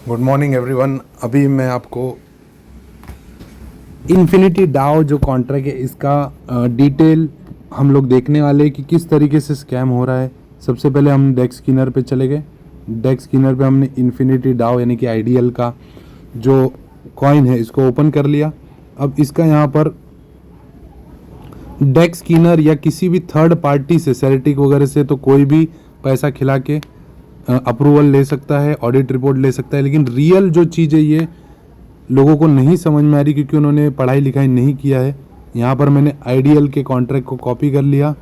Good morning everyone. अभी मैं आपको इन्फिनिटी डाओ जो कॉन्ट्रैक्ट है इसका डिटेल हम लोग देखने वाले हैं कि किस तरीके से स्कैम हो रहा है। सबसे पहले हम डेक्स स्किनर पे चले गए। डेक्स स्किनर पे हमने इन्फिनिटी डाओ यानी कि आईडीएल का जो कॉइन है इसको ओपन कर लिया। अब इसका यहाँ पर डेक्स स्किनर या किसी भी थर्ड पार्टी से सेरेटिक वगैरह से तो कोई भी पैसा खिला के अप्रूवल ले सकता है, ऑडिट रिपोर्ट ले सकता है, लेकिन रियल जो चीज़ है ये लोगों को नहीं समझ में आ रही क्योंकि उन्होंने पढ़ाई लिखाई नहीं किया है। यहाँ पर मैंने आईडीएल के कॉन्ट्रैक्ट को कॉपी कर लिया।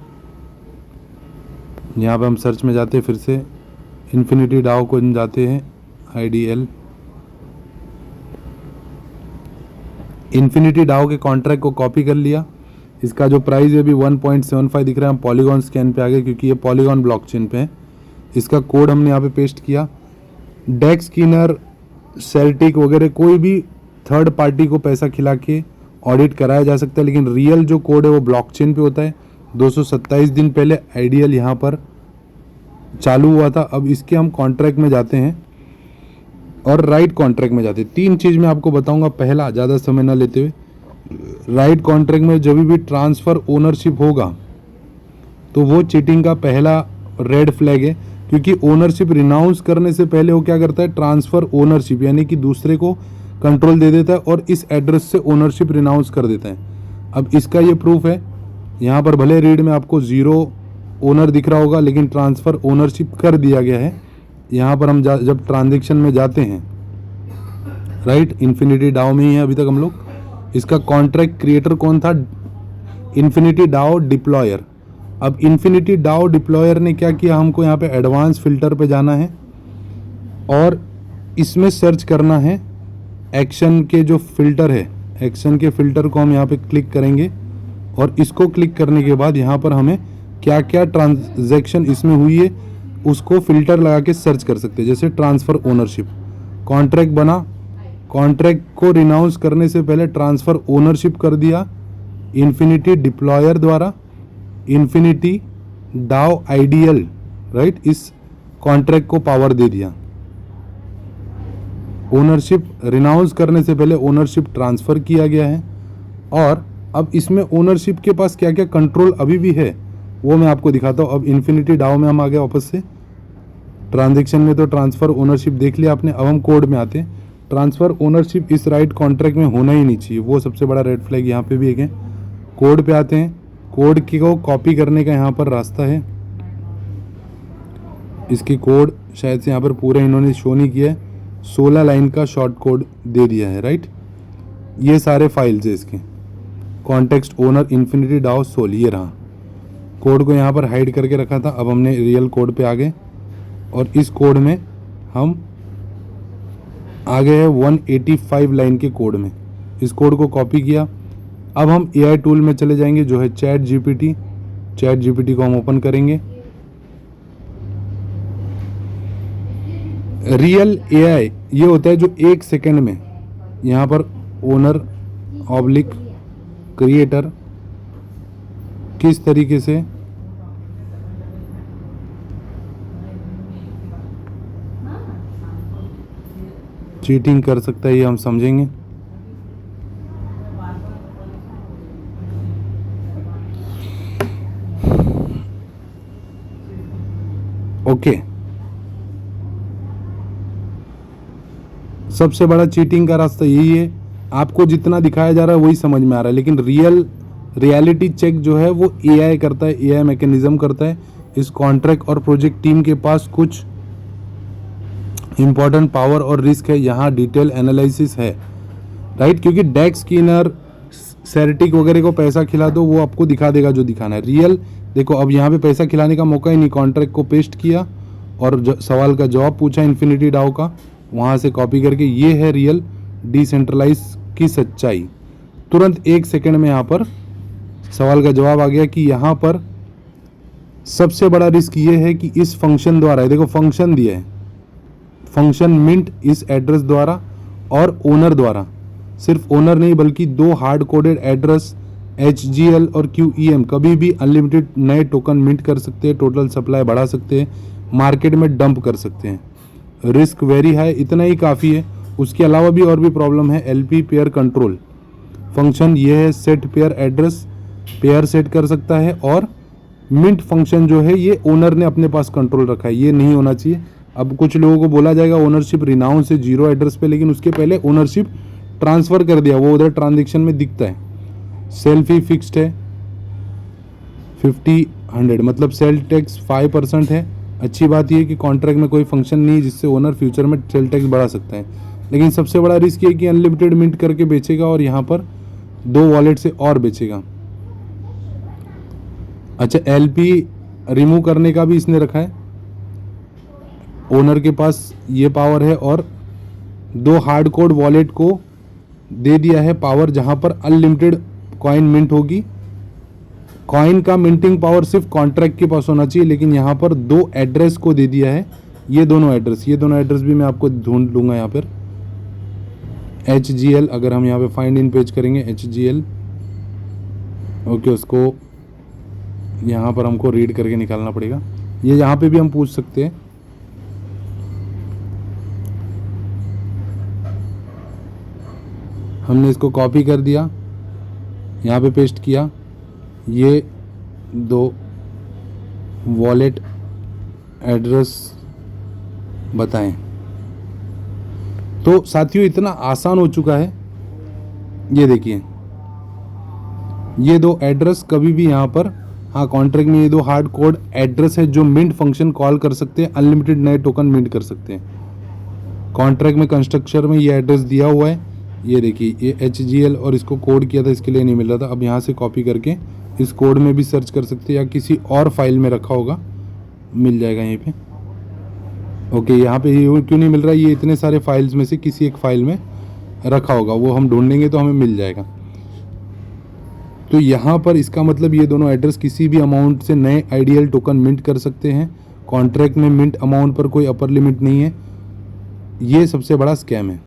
यहाँ पर हम सर्च में जाते हैं, फिर से इन्फिनिटी डाओ को जाते हैं, आईडीएल इन्फिनिटी डाओ के कॉन्ट्रैक्ट को कॉपी कर लिया। इसका जो प्राइस है अभी 1.75 दिख रहा है। हम पॉलीगॉन स्कैन पे आ गए क्योंकि ये पॉलीगॉन ब्लॉकचेन पे है। इसका कोड हमने यहाँ पे पेस्ट किया। डेक्स स्किनर, सेल्टिक वगैरह कोई भी थर्ड पार्टी को पैसा खिला के ऑडिट कराया जा सकता है, लेकिन रियल जो कोड है वो ब्लॉकचेन पे होता है। 227 दिन पहले आईडीएल यहाँ पर चालू हुआ था। अब इसके हम कॉन्ट्रैक्ट में जाते हैं और राइट कॉन्ट्रैक्ट में जाते हैं। 3 चीज़ मैं आपको बताऊंगा। पहला, ज़्यादा समय ना लेते हुए, राइट कॉन्ट्रैक्ट में जब भी ट्रांसफ़र ओनरशिप होगा तो वो चीटिंग का पहला रेड फ्लैग है, क्योंकि ओनरशिप रिनाउंस करने से पहले वो क्या करता है, ट्रांसफ़र ओनरशिप यानी कि दूसरे को कंट्रोल दे देता है और इस एड्रेस से ओनरशिप रिनाउंस कर देता है। अब इसका ये प्रूफ है। यहाँ पर भले रीड में आपको 0 ओनर दिख रहा होगा, लेकिन ट्रांसफ़र ओनरशिप कर दिया गया है। यहाँ पर हम जब ट्रांजेक्शन में जाते हैं, राइट, इन्फिनिटी डाओ में ही है अभी तक हम लोग। इसका कॉन्ट्रैक्ट क्रिएटर कौन था? Infinity DAO deployer. अब इन्फिनिटी डाओ डिप्लॉयर ने क्या किया, हमको यहाँ पे एडवांस फिल्टर पे जाना है और इसमें सर्च करना है एक्शन के जो फिल्टर है, एक्शन के फिल्टर को हम यहाँ पे क्लिक करेंगे और इसको क्लिक करने के बाद यहाँ पर हमें क्या क्या ट्रांजैक्शन इसमें हुई है उसको फिल्टर लगा के सर्च कर सकते हैं। जैसे ट्रांसफ़र ओनरशिप, कॉन्ट्रैक्ट बना, कॉन्ट्रैक्ट को रिनाउंस करने से पहले ट्रांसफ़र ओनरशिप कर दिया इन्फिनिटी डिप्लॉयर द्वारा, इन्फिनिटी डाओ आईडीएल, राइट, इस कॉन्ट्रैक्ट को पावर दे दिया। ओनरशिप रिनाउंस करने से पहले ओनरशिप ट्रांसफ़र किया गया है और अब इसमें ओनरशिप के पास क्या क्या कंट्रोल अभी भी है वो मैं आपको दिखाता हूँ। अब इन्फिनिटी डाओ में हम आ गए वापस से। ट्रांजेक्शन में तो ट्रांसफ़र ओनरशिप देख लिया आपने। अब हम कोड में आते हैं। ट्रांसफ़र ओनरशिप इस राइट कॉन्ट्रैक्ट में होना ही नहीं चाहिए, वो सबसे बड़ा रेड फ्लैग यहाँ पे भी एक है। कोड पे आते हैं। कोड की को कॉपी करने का यहाँ पर रास्ता है। इसकी कोड शायद से यहाँ पर पूरा इन्होंने शो नहीं किया है। 16 लाइन का शॉर्ट कोड दे दिया है, राइट। ये सारे फाइल्स है इसके। Context owner infinity DAO sol, ये रहा। कोड को यहाँ पर हाइड करके रखा था। अब हमने रियल कोड पे आ गए और इस कोड में हम आ गए हैं 185 लाइन के कोड में। इस कोड को कॉपी किया। अब हम एआई टूल में चले जाएंगे जो है चैट जीपीटी। चैट जीपीटी को हम ओपन करेंगे। रियल एआई ये होता है जो 1 सेकेंड में यहाँ पर ओनर ऑब्लिक क्रिएटर किस तरीके से चीटिंग कर सकता है ये हम समझेंगे। ओके, सबसे बड़ा चीटिंग का रास्ता यही है। आपको जितना दिखाया जा रहा है वही समझ में आ रहा है, लेकिन रियलिटी चेक जो है वो एआई करता है, एआई मैकेनिज्म करता है। इस कॉन्ट्रैक्ट और प्रोजेक्ट टीम के पास कुछ इंपॉर्टेंट पावर और रिस्क है। यहाँ डिटेल एनालिसिस है, राइट, क्योंकि डेक्स स्किनर, सेरेटिक वगैरह को पैसा खिला दो वो आपको दिखा देगा जो दिखाना है। रियल देखो, अब यहाँ पे पैसा खिलाने का मौका ही नहीं। कॉन्ट्रैक्ट को पेस्ट किया और सवाल का जवाब पूछा इन्फिनिटी डाओ का, वहाँ से कॉपी करके, ये है रियल डिसेंट्रलाइज की सच्चाई। तुरंत 1 सेकेंड में यहाँ पर सवाल का जवाब आ गया कि यहाँ पर सबसे बड़ा रिस्क ये है कि इस फंक्शन द्वारा, देखो फंक्शन दिया है, फंक्शन मिंट इस एड्रेस द्वारा और ओनर द्वारा, सिर्फ ओनर नहीं बल्कि 2 हार्ड कोडेड एड्रेस HGL और QEM कभी भी अनलिमिटेड नए टोकन मिंट कर सकते हैं, टोटल सप्लाई बढ़ा सकते हैं, मार्केट में डंप कर सकते हैं। रिस्क वेरी हाई, इतना ही काफ़ी है। उसके अलावा भी और भी प्रॉब्लम है। एलपी पेयर कंट्रोल फंक्शन ये है, set pair address, pair set कर सकता है। और मिंट फंक्शन जो है ये ओनर ने अपने पास कंट्रोल रखा है, ये नहीं होना चाहिए। अब कुछ लोगों को बोला जाएगा ओनरशिप रिनाउंस से 0 एड्रेस पे, लेकिन उसके पहले ओनरशिप ट्रांसफ़र कर दिया, वो उधर ट्रांजेक्शन में दिखता है। सेल फी फिक्स्ड है 50-100, मतलब सेल टैक्स 5% है। अच्छी बात यह है कि कॉन्ट्रैक्ट में कोई फंक्शन नहीं है जिससे ओनर फ्यूचर में सेल टैक्स बढ़ा सकता है। लेकिन सबसे बड़ा रिस्क ये कि अनलिमिटेड मिंट करके बेचेगा और यहाँ पर 2 वॉलेट से और बेचेगा। अच्छा, एलपी रिमूव करने का भी इसने रखा है, ओनर के पास ये पावर है। और 2 हार्ड कोड वॉलेट को दे दिया है पावर, जहाँ पर अनलिमिटेड कॉइन मिंट होगी। कॉइन का मिंटिंग पावर सिर्फ कॉन्ट्रैक्ट के पास होना चाहिए, लेकिन यहाँ पर 2 एड्रेस को दे दिया है। ये दोनों एड्रेस भी मैं आपको ढूंढ लूँगा यहाँ पर। HGL, अगर हम यहाँ पे फाइंड इन पेज करेंगे HGL, ओके, उसको यहाँ पर हमको रीड करके निकालना पड़ेगा। ये यहाँ पे भी हम पूछ सकते हैं। हमने इसको कॉपी कर दिया, यहाँ पे पेस्ट किया। ये 2 वॉलेट एड्रेस बताएं। तो साथियों इतना आसान हो चुका है। ये देखिए, ये 2 एड्रेस कभी भी यहाँ पर, हाँ, कॉन्ट्रैक्ट में ये 2 हार्ड कोड एड्रेस है जो मिंट फंक्शन कॉल कर सकते हैं, अनलिमिटेड नए टोकन मिंट कर सकते हैं। कॉन्ट्रैक्ट में कंस्ट्रक्चर में ये एड्रेस दिया हुआ है। ये देखिए, ये HGL, और इसको कोड किया था, इसके लिए नहीं मिल रहा था। अब यहाँ से कॉपी करके इस कोड में भी सर्च कर सकते हैं, या किसी और फाइल में रखा होगा, मिल जाएगा यहीं पे। ओके, यहाँ पे ये क्यों नहीं मिल रहा है, ये इतने सारे फाइल्स में से किसी एक फाइल में रखा होगा, वो हम ढूंढेंगे तो हमें मिल जाएगा। तो यहाँ पर इसका मतलब ये दोनों एड्रेस किसी भी अमाउंट से नए आइडियल टोकन मिंट कर सकते हैं। कॉन्ट्रैक्ट में मिंट अमाउंट पर कोई अपर लिमिट नहीं है। ये सबसे बड़ा स्कैम है।